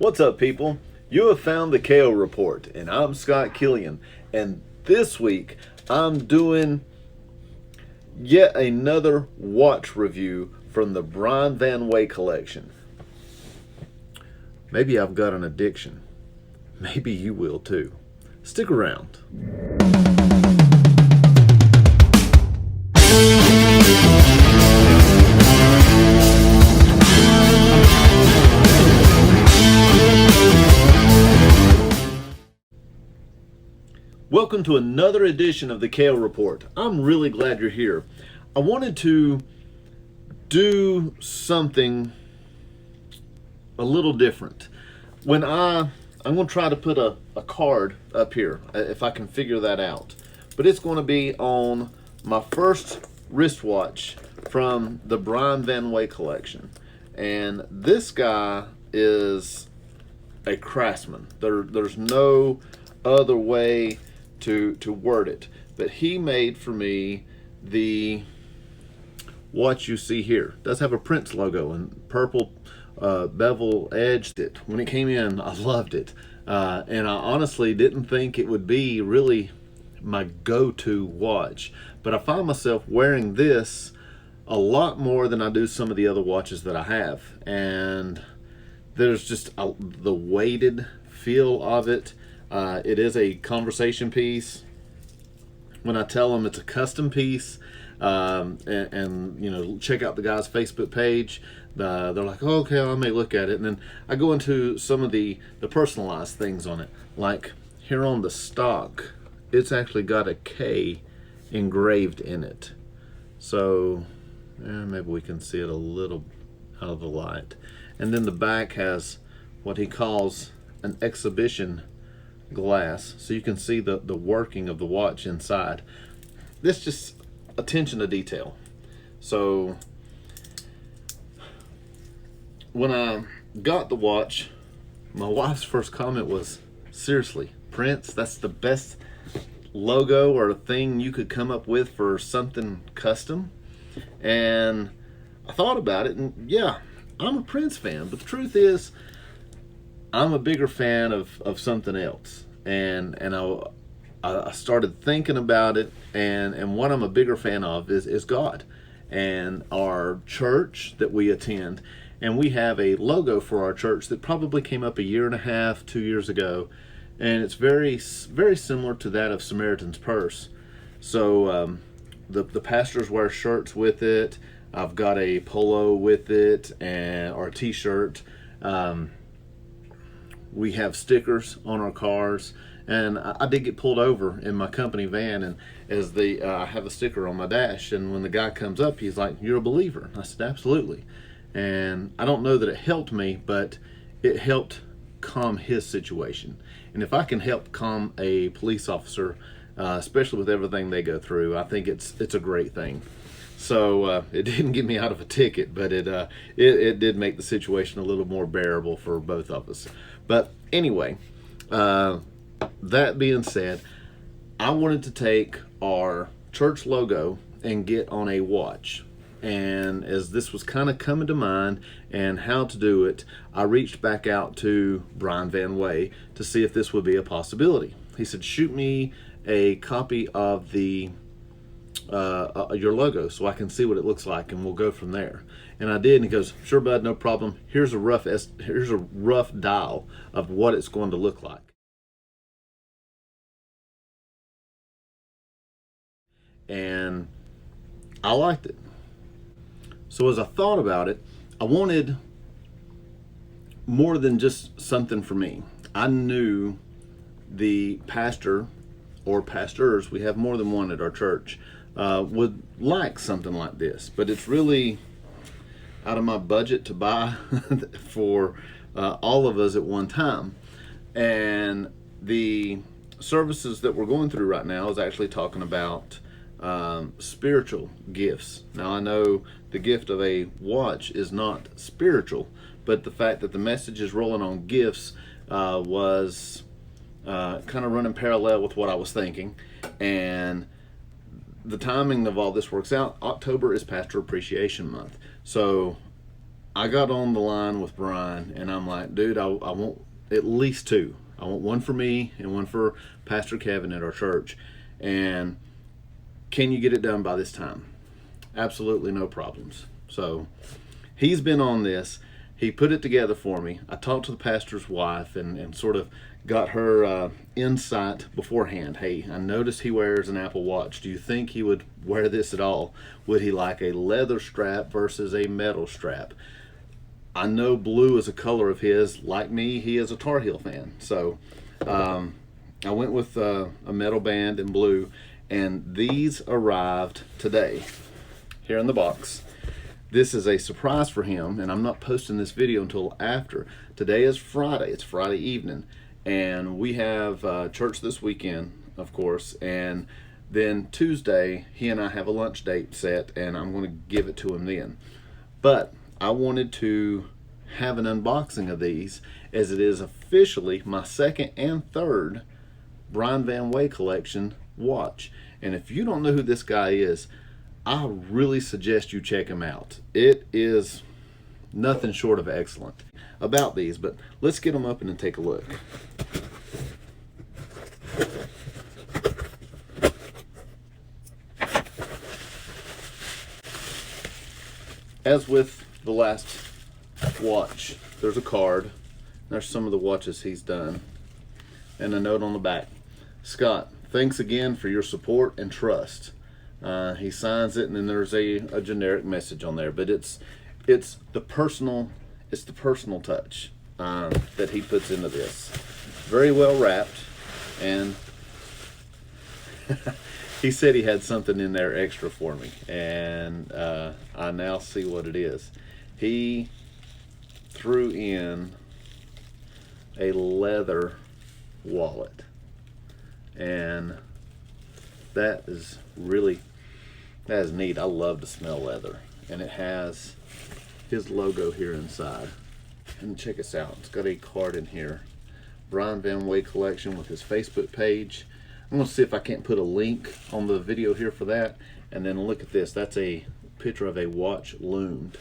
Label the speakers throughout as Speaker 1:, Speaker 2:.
Speaker 1: What's up, people? You have found the KO Report, and I'm Scott Killian. And this week, I'm doing yet another watch review from the Brian Van Way collection. Maybe I've got an addiction. Maybe you will too. Stick around. Welcome to another edition of the KO Report. I'm really glad you're here. I wanted to do something a little different. I'm going to try to put a card up here, if I can figure that out. But it's going to be on my first wristwatch from the Brian Van Way collection. And this guy is a craftsman. There's no other way to word it, but he made for me the watch you see here. It does have a Prince logo and purple bevel edged it. When it came in, I loved it, and I honestly didn't think it would be really my go-to watch, but I find myself wearing this a lot more than I do some of the other watches that I have, and there's just the weighted feel of it. It is a conversation piece. When I tell them it's a custom piece, and you know, check out the guy's Facebook page, they're like, oh, okay, I may look at it. And then I go into some of the personalized things on it. Like here on the stock, it's actually got a K engraved in it. So maybe we can see it a little out of the light. And then the back has what he calls an exhibition glass, so you can see the working of the watch inside. This just attention to detail. So when I got the watch, my wife's first comment was, seriously, Prince, that's the best logo or thing you could come up with for something custom? And I thought about it, and yeah, I'm a Prince fan, but the truth is I'm a bigger fan of something else, and I started thinking about it, and what I'm a bigger fan of is God and our church that we attend. And we have a logo for our church that probably came up 1.5 2 years ago, and it's very similar to that of Samaritan's Purse. So the pastors wear shirts with it. I've got a polo with it, or a t-shirt. We have stickers on our cars, and I did get pulled over in my company van, and as I have a sticker on my dash, and when the guy comes up, he's like, "You're a believer?" I said, "Absolutely." And I don't know that it helped me, but it helped calm his situation. And if I can help calm a police officer, especially with everything they go through, I think it's a great thing. So it didn't get me out of a ticket, but it did make the situation a little more bearable for both of us. But anyway, that being said, I wanted to take our church logo and get on a watch. And as this was kind of coming to mind and how to do it, I reached back out to Brian Van Way to see if this would be a possibility. He said, shoot me a copy of your logo so I can see what it looks like, and we'll go from there. And I did, and he goes, sure bud, no problem. Here's a rough dial of what it's going to look like. And I liked it. So as I thought about it, I wanted more than just something for me. I knew the pastor or pastors, we have more than one at our church, would like something like this, but it's really out of my budget to buy for all of us at one time. And the services that we're going through right now is actually talking about spiritual gifts. Now I know the gift of a watch is not spiritual, but the fact that the message is rolling on gifts was kind of running parallel with what I was thinking. And the timing of all this works out. October is Pastor Appreciation Month. So I got on the line with Brian, and I'm like, dude, I want at least two. I want one for me and one for Pastor Kevin at our church. And can you get it done by this time? Absolutely no problems. So he's been on this. He put it together for me. I talked to the pastor's wife and sort of got her insight beforehand. Hey, I noticed he wears an Apple Watch. Do you think he would wear this at all? Would he like a leather strap versus a metal strap? I know blue is a color of his. Like me, he is a Tar Heel fan. So I went with a metal band in blue, and these arrived today here in the box. This is a surprise for him, and I'm not posting this video until after. Today is Friday. It's Friday evening, and we have church this weekend, of course, and then Tuesday, he and I have a lunch date set, and I'm going to give it to him then. But I wanted to have an unboxing of these, as it is officially my second and third Brian Van Way collection watch. And if you don't know who this guy is, I really suggest you check him out. It is nothing short of excellent about these, but let's get them open and take a look. As with the last watch, there's a card. There's some of the watches he's done, and a note on the back. Scott, thanks again for your support and trust. He signs it, and then there's a generic message on there, but it's the personal touch that he puts into this. Very well wrapped, and he said he had something in there extra for me, and I now see what it is. He threw in a leather wallet, and that is neat. I love to smell leather, and it has his logo here inside. And check this out, it's got a card in here, Brian Van Way collection, with his Facebook page. I'm going to see if I can't put a link on the video here for that. And then look at this, that's a picture of a watch loomed.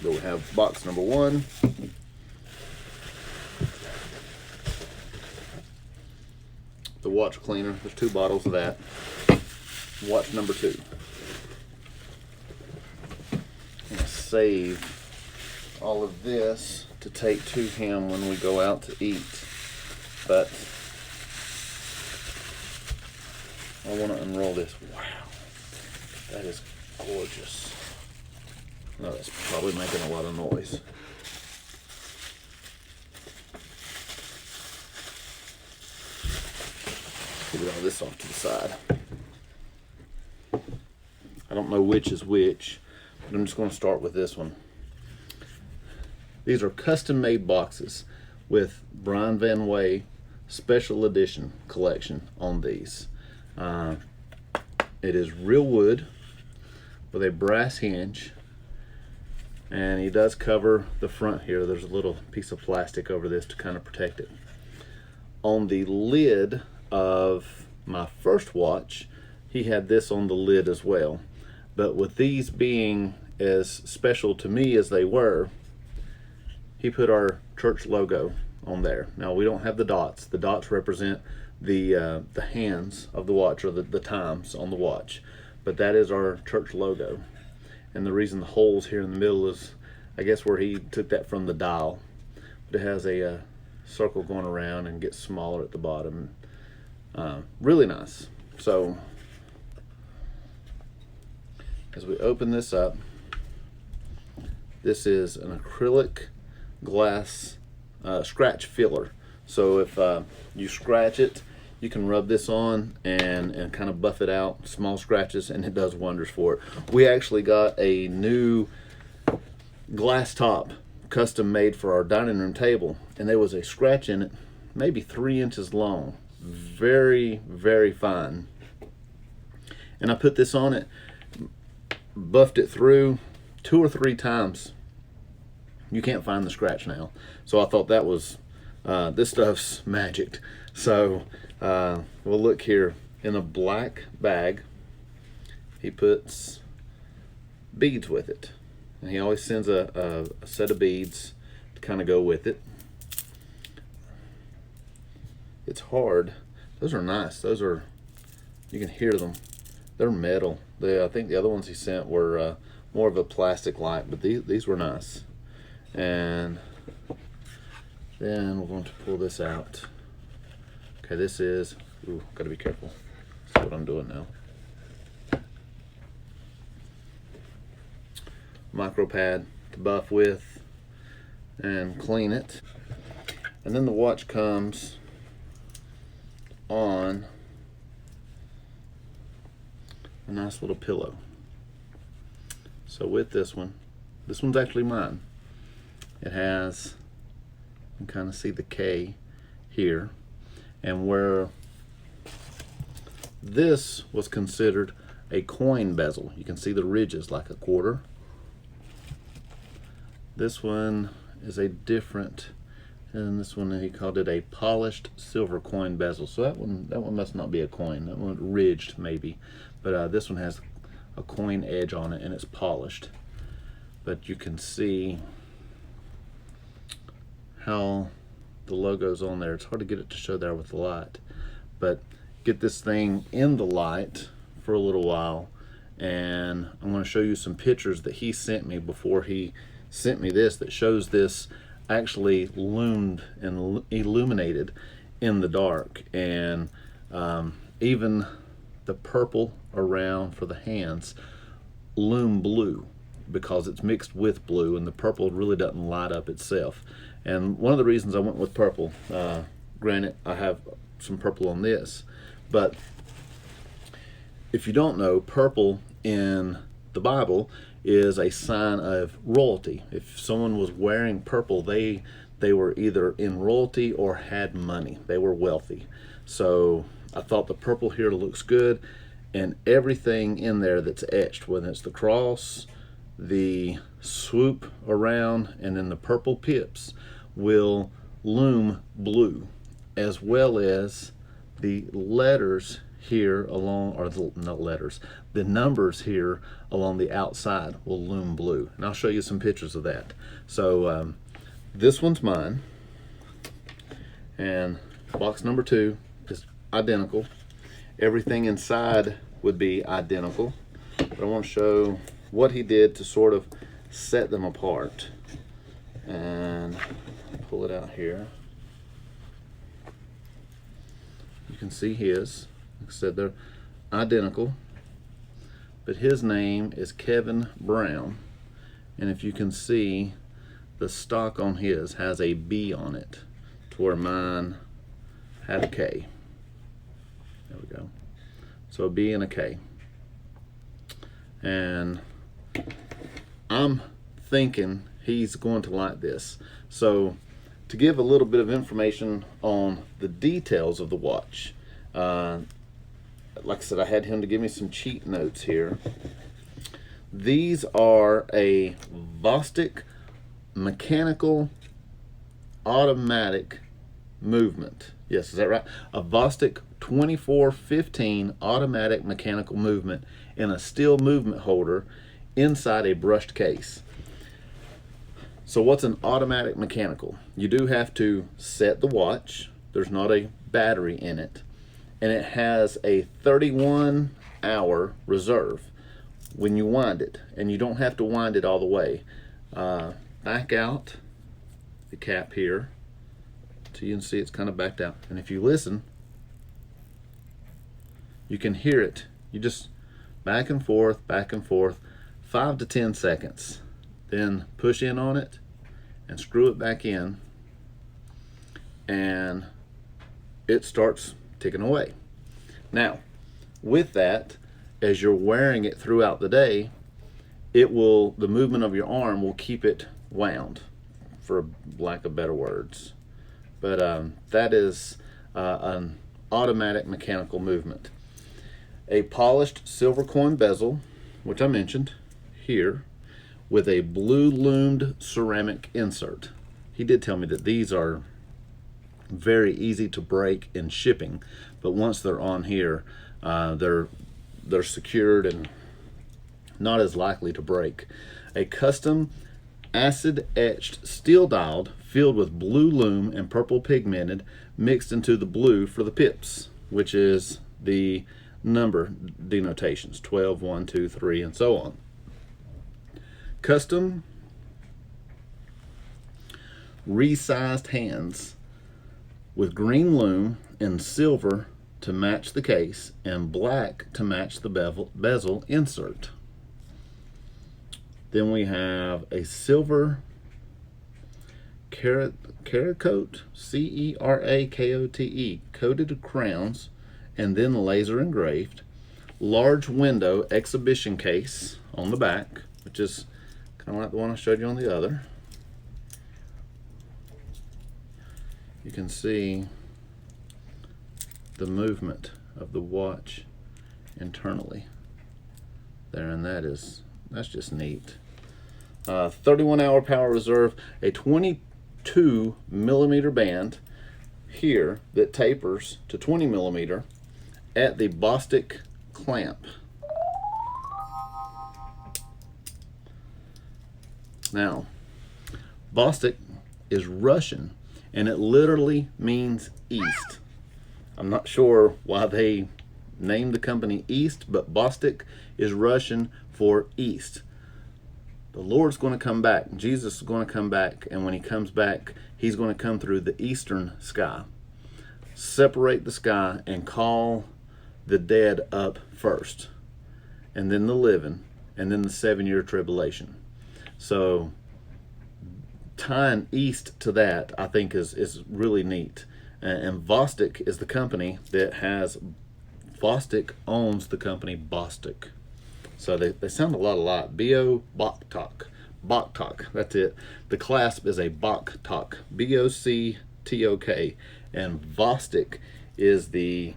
Speaker 1: So we have box number one. The watch cleaner, there's 2 bottles of that. Watch number 2. I'm going to save all of this to take to him when we go out to eat. But I want to unroll this. Wow, that is gorgeous. No, that's probably making a lot of noise. Get all this off to the side. I don't know which is which, but I'm just going to start with this one. These are custom made boxes with Brian Van Way special edition collection on these. It is real wood with a brass hinge, and he does cover the front here. There's a little piece of plastic over this to kind of protect it. On the lid of my first watch, he had this on the lid as well. But with these being as special to me as they were, he put our church logo on there. Now we don't have the dots. The dots represent the hands of the watch, or the times on the watch. But that is our church logo. And the reason the holes here in the middle is, I guess, where he took that from the dial. But it has a circle going around and gets smaller at the bottom. Really nice. So as we open this up, this is an acrylic glass scratch filler. So if you scratch it, you can rub this on and kind of buff it out, small scratches, and it does wonders for it. We actually got a new glass top custom made for our dining room table, and there was a scratch in it maybe 3 inches long, very, very fine. And I put this on it, buffed it through 2 or 3 times. You can't find the scratch now. So I thought that was, this stuff's magic. So we'll look here. In a black bag, he puts beads with it. And he always sends a set of beads to kind of go with it. It's hard. Those are nice. Those are, you can hear them. They're metal. I think the other ones he sent were more of a plastic like, but these were nice. And then we're going to pull this out. Okay, this is, ooh, gotta be careful. That's what I'm doing now. Micro pad to buff with and clean it. And then the watch comes on a nice little pillow. So with this one's actually mine. It has, you can kind of see the K here, and where this was considered a coin bezel, you can see the ridges like a quarter. This one is a different, and this one he called it a polished silver coin bezel. So that one must not be a coin. That one ridged maybe, but this one has a coin edge on it and it's polished. But you can see how the logo's on there. It's hard to get it to show there with the light, but get this thing in the light for a little while, and I'm going to show you some pictures that he sent me before he sent me this, that shows this actually loomed and illuminated in the dark. And even the purple around for the hands loom blue because it's mixed with blue, and the purple really doesn't light up itself. And one of the reasons I went with purple, granted I have some purple on this, but if you don't know, purple in the Bible is a sign of royalty. If someone was wearing purple, they were either in royalty or had money. They were wealthy. So I thought the purple here looks good, and everything in there that's etched, whether it's the cross, the swoop around, and then the purple pips, will loom blue, as well as the letters here along, or not letters, the numbers here along the outside will loom blue. And I'll show you some pictures of that. So this one's mine, and box number 2 is identical. Everything inside would be identical, but I want to show what he did to sort of set them apart. And pull it out here. You can see his. Like I said, they're identical, but his name is Kevin Brown, and if you can see, the stock on his has a B on it, to where mine had a K. There we go. So a B and a K. And I'm thinking he's going to like this. So to give a little bit of information on the details of the watch, like I said, I had him to give me some cheat notes here. These are a Vostok mechanical automatic movement. Yes, is that right? A Vostok 2415 automatic mechanical movement in a steel movement holder inside a brushed case. So what's an automatic mechanical? You do have to set the watch. There's not a battery in it. And it has a 31-hour reserve when you wind it. And you don't have to wind it all the way. Back out the cap here so you can see it's kind of backed out. And if you listen, you can hear it. You just back and forth, 5 to 10 seconds. Then push in on it and screw it back in, and it starts ticking away. Now, with that, as you're wearing it throughout the day, it will, the movement of your arm will keep it wound, for lack of better words. But that is an automatic mechanical movement. A polished silver coin bezel, which I mentioned here, with a blue loomed ceramic insert. He did tell me that these are very easy to break in shipping, but once they're on here, they're secured and not as likely to break. a custom acid-etched steel dial filled with blue lume and purple pigmented mixed into the blue for the pips, which is the number denotations, 12, 1, 2, 3, and so on. Custom resized hands with green lume and silver to match the case and black to match the bezel insert. Then we have a silver Cerakote, Cerakote, coated crowns and then laser engraved. Large window exhibition case on the back, which is kind of like the one I showed you on the other. You can see the movement of the watch internally there, and that's just neat. 31-hour power reserve, a 22 millimeter band here that tapers to 20 millimeter at the Bostik clamp. Now, Bostik is Russian, and it literally means east. I'm not sure why they named the company East, but Bostik is Russian for east. The Lord's going to come back. Jesus is going to come back, and when he comes back, he's going to come through the eastern sky, separate the sky, and call the dead up first, and then the living, and then the 7-year tribulation. So tying east to that, I think, is really neat. And Bostik is the company that has, Bostik owns the company Bostik. So they sound a lot alike. Boktok. Boktok, that's it. The clasp is a Boktok, Boctok, and Bostik is the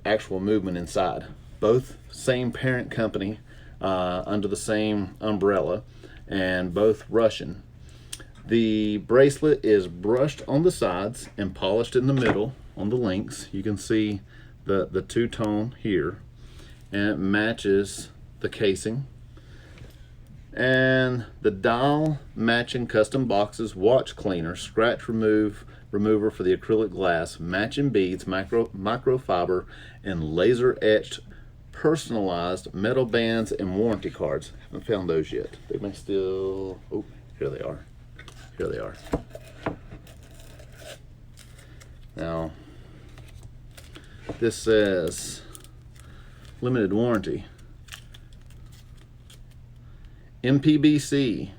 Speaker 1: actual movement inside. Both same parent company, under the same umbrella, and both Russian. The bracelet is brushed on the sides and polished in the middle on the links. You can see the two-tone here, and it matches the casing. And the dial matching custom boxes, watch cleaner, scratch remover for the acrylic glass, matching beads, microfiber, and laser etched personalized metal bands and warranty cards. Haven't found those yet. They may still, oh, here they are. Here they are. Now, this says limited warranty. MPBC,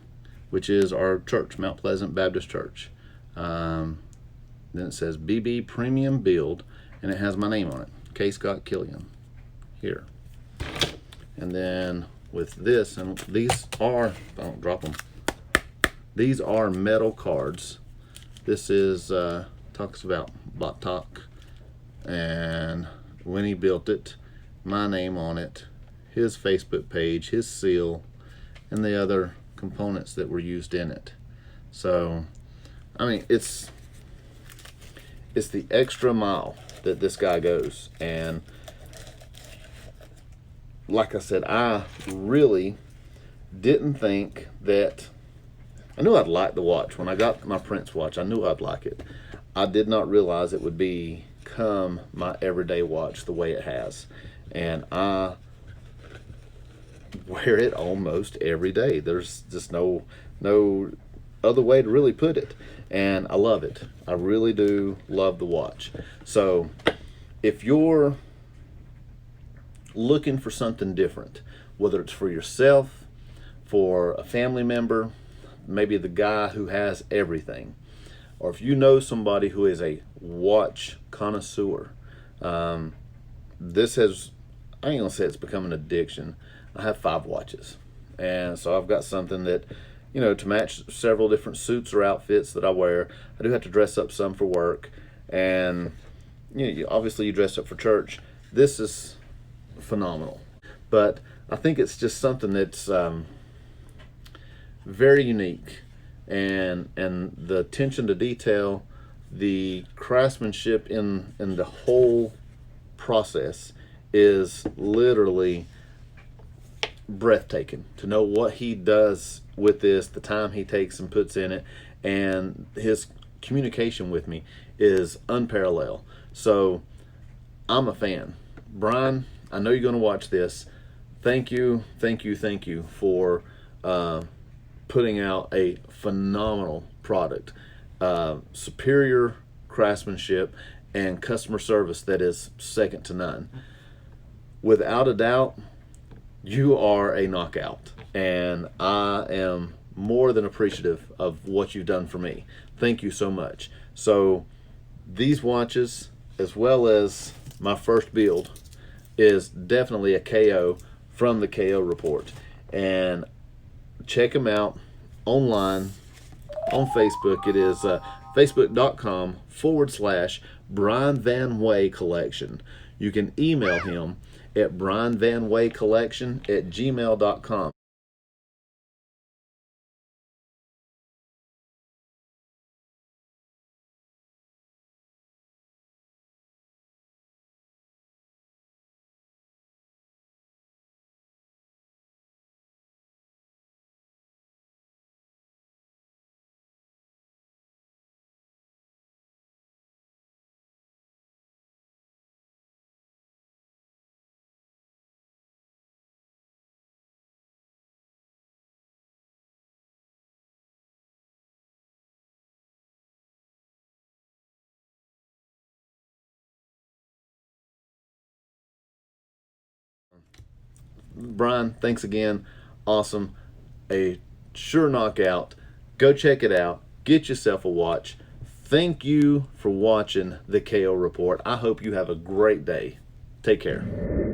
Speaker 1: which is our church, Mount Pleasant Baptist Church. Then it says BB Premium Build, and it has my name on it, K. Scott Killian, here. And then with this, and these are, don't drop them. These are metal cards. This is, talks about Boktok, and when he built it, my name on it, his Facebook page, his seal, and the other components that were used in it. So, I mean, it's the extra mile that this guy goes. And like I said, I really didn't think that, I knew I'd like the watch. When I got my Prince watch, I knew I'd like it. I did not realize it would become my everyday watch the way it has. And I wear it almost every day. There's just no other way to really put it. And I love it. I really do love the watch. So if you're looking for something different, whether it's for yourself, for a family member, maybe the guy who has everything, or if you know somebody who is a watch connoisseur, this has, I ain't gonna say it's become an addiction. I have 5 watches, and so I've got something that, you know, to match several different suits or outfits that I wear. I do have to dress up some for work, and you know, obviously you dress up for church. This is phenomenal, but I think it's just something that's very unique, and the attention to detail, the craftsmanship in the whole process is literally breathtaking to know what he does with this, the time he takes and puts in it, and his communication with me is unparalleled. So I'm a fan. Brian, I know you're going to watch this. Thank you, thank you, thank you for putting out a phenomenal product. Superior craftsmanship and customer service that is second to none. Without a doubt, you are a knockout, and I am more than appreciative of what you've done for me. Thank you so much. So these watches, as well as my first build, is definitely a KO from the KO report. And check them out online on Facebook. It is facebook.com/Brian Van Way Collection. You can email him at brianvanwaycollection@gmail.com. Brian, thanks again. Awesome. A sure knockout. Go check it out. Get yourself a watch. Thank you for watching the KO Report. I hope you have a great day. Take care.